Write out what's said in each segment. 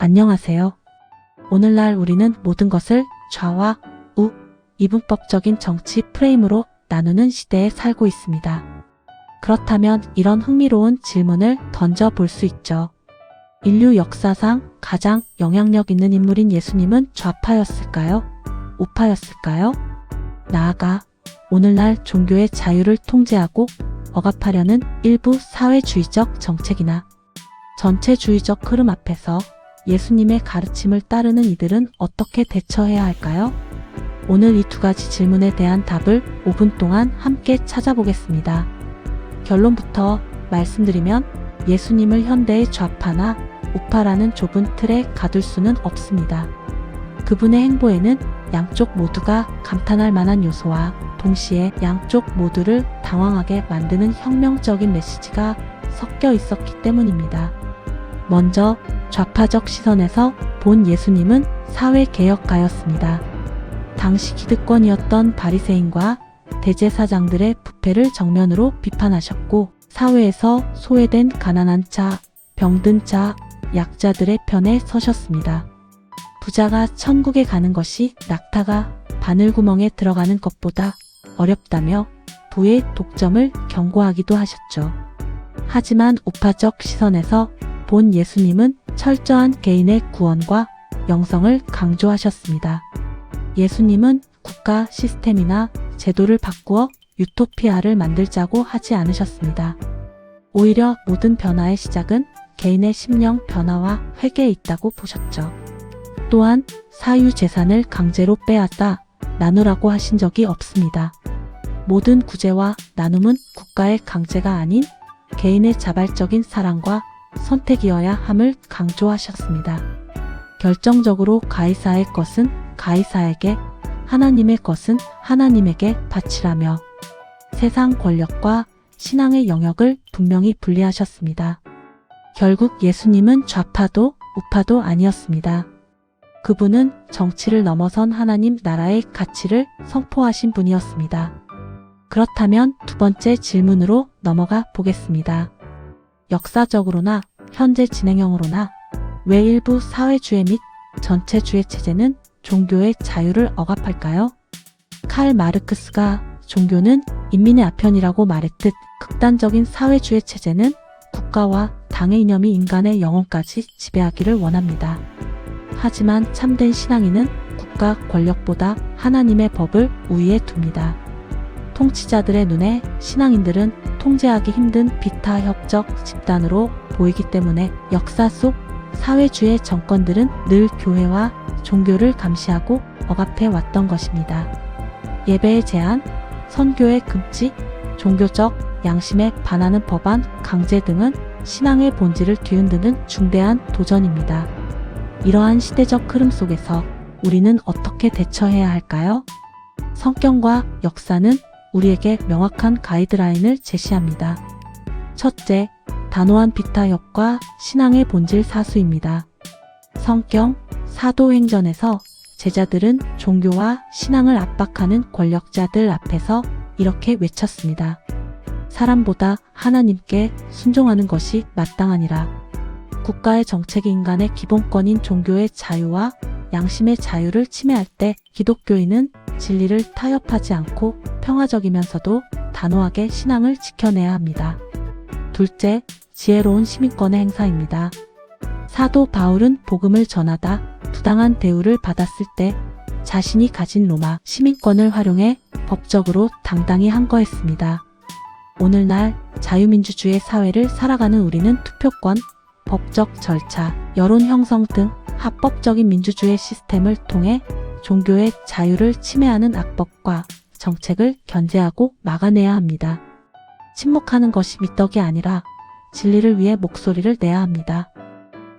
안녕하세요. 오늘날 우리는 모든 것을 좌와 우, 이분법적인 정치 프레임으로 나누는 시대에 살고 있습니다. 그렇다면 이런 흥미로운 질문을 던져볼 수 있죠. 인류 역사상 가장 영향력 있는 인물인 예수님은 좌파였을까요? 우파였을까요? 나아가 오늘날 종교의 자유를 통제하고 억압하려는 일부 사회주의적 정책이나 전체주의적 흐름 앞에서 예수님의 가르침을 따르는 이들은 어떻게 대처해야 할까요? 오늘 이 두 가지 질문에 대한 답을 5분 동안 함께 찾아보겠습니다. 결론부터 말씀드리면 예수님을 현대의 좌파나 우파라는 좁은 틀에 가둘 수는 없습니다. 그분의 행보에는 양쪽 모두가 감탄할 만한 요소와 동시에 양쪽 모두를 당황하게 만드는 혁명적인 메시지가 섞여 있었기 때문입니다. 먼저 좌파적 시선에서 본 예수님은 사회개혁가였습니다. 당시 기득권이었던 바리새인과 대제사장들의 부패를 정면으로 비판하셨고 사회에서 소외된 가난한 자, 병든 자, 약자들의 편에 서셨습니다. 부자가 천국에 가는 것이 낙타가 바늘구멍에 들어가는 것보다 어렵다며 부의 독점을 경고하기도 하셨죠. 하지만 우파적 시선에서 본 예수님은 철저한 개인의 구원과 영성을 강조하셨습니다. 예수님은 국가 시스템이나 제도를 바꾸어 유토피아를 만들자고 하지 않으셨습니다. 오히려 모든 변화의 시작은 개인의 심령 변화와 회개에 있다고 보셨죠. 또한 사유재산을 강제로 빼앗아 나누라고 하신 적이 없습니다. 모든 구제와 나눔은 국가의 강제가 아닌 개인의 자발적인 사랑과 선택이어야 함을 강조하셨습니다. 결정적으로 가이사의 것은 가이사에게, 하나님의 것은 하나님에게 바치라며 세상 권력과 신앙의 영역을 분명히 분리하셨습니다. 결국 예수님은 좌파도 우파도 아니었습니다. 그분은 정치를 넘어선 하나님 나라의 가치를 선포하신 분이었습니다. 그렇다면 두 번째 질문으로 넘어가 보겠습니다. 역사적으로나 현재 진행형으로나 왜 일부 사회주의 및 전체주의 체제는 종교의 자유를 억압할까요? 칼 마르크스가 종교는 인민의 아편이라고 말했듯 극단적인 사회주의 체제는 국가와 당의 이념이 인간의 영혼까지 지배하기를 원합니다. 하지만 참된 신앙인은 국가 권력보다 하나님의 법을 우위에 둡니다. 통치자들의 눈에 신앙인들은 통제하기 힘든 비타협적 집단으로 보이기 때문에 역사 속 사회주의 정권들은 늘 교회와 종교를 감시하고 억압해 왔던 것입니다. 예배의 제한, 선교의 금지, 종교적 양심에 반하는 법안 강제 등은 신앙의 본질을 뒤흔드는 중대한 도전입니다. 이러한 시대적 흐름 속에서 우리는 어떻게 대처해야 할까요? 성경과 역사는 우리에게 명확한 가이드라인을 제시합니다. 첫째, 단호한 비타협과 신앙의 본질 사수입니다. 성경 사도행전에서 제자들은 종교와 신앙을 압박하는 권력자들 앞에서 이렇게 외쳤습니다. 사람보다 하나님께 순종하는 것이 마땅하니라. 국가의 정책이 인간의 기본권인 종교의 자유와 양심의 자유를 침해할 때 기독교인은 진리를 타협하지 않고 평화적이면서도 단호하게 신앙을 지켜내야 합니다. 둘째, 지혜로운 시민권의 행사입니다. 사도 바울은 복음을 전하다 부당한 대우를 받았을 때 자신이 가진 로마 시민권을 활용해 법적으로 당당히 항거했습니다. 오늘날 자유민주주의 사회를 살아가는 우리는 투표권, 법적 절차, 여론 형성 등 합법적인 민주주의 시스템을 통해 종교의 자유를 침해하는 악법과 정책을 견제하고 막아내야 합니다. 침묵하는 것이 미덕이 아니라 진리를 위해 목소리를 내야 합니다.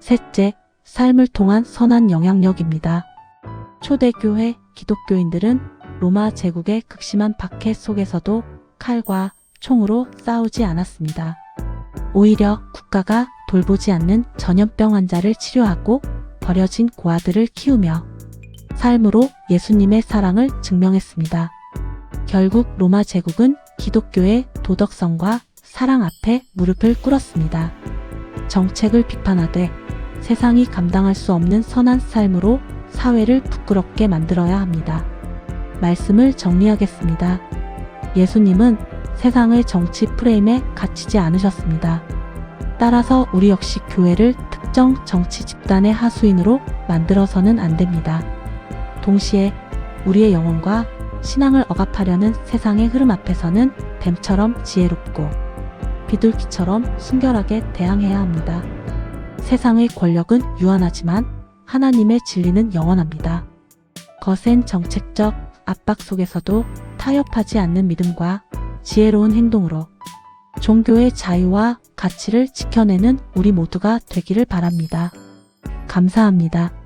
셋째, 삶을 통한 선한 영향력입니다. 초대교회 기독교인들은 로마 제국의 극심한 박해 속에서도 칼과 총으로 싸우지 않았습니다. 오히려 국가가 돌보지 않는 전염병 환자를 치료하고 버려진 고아들을 키우며 삶으로 예수님의 사랑을 증명했습니다. 결국 로마 제국은 기독교의 도덕성과 사랑 앞에 무릎을 꿇었습니다. 정책을 비판하되 세상이 감당할 수 없는 선한 삶으로 사회를 부끄럽게 만들어야 합니다. 말씀을 정리하겠습니다. 예수님은 세상의 정치 프레임에 갇히지 않으셨습니다. 따라서 우리 역시 교회를 특정 정치 집단의 하수인으로 만들어서는 안 됩니다. 동시에 우리의 영혼과 신앙을 억압하려는 세상의 흐름 앞에서는 뱀처럼 지혜롭고 비둘기처럼 순결하게 대항해야 합니다. 세상의 권력은 유한하지만 하나님의 진리는 영원합니다. 거센 정책적 압박 속에서도 타협하지 않는 믿음과 지혜로운 행동으로 종교의 자유와 가치를 지켜내는 우리 모두가 되기를 바랍니다. 감사합니다.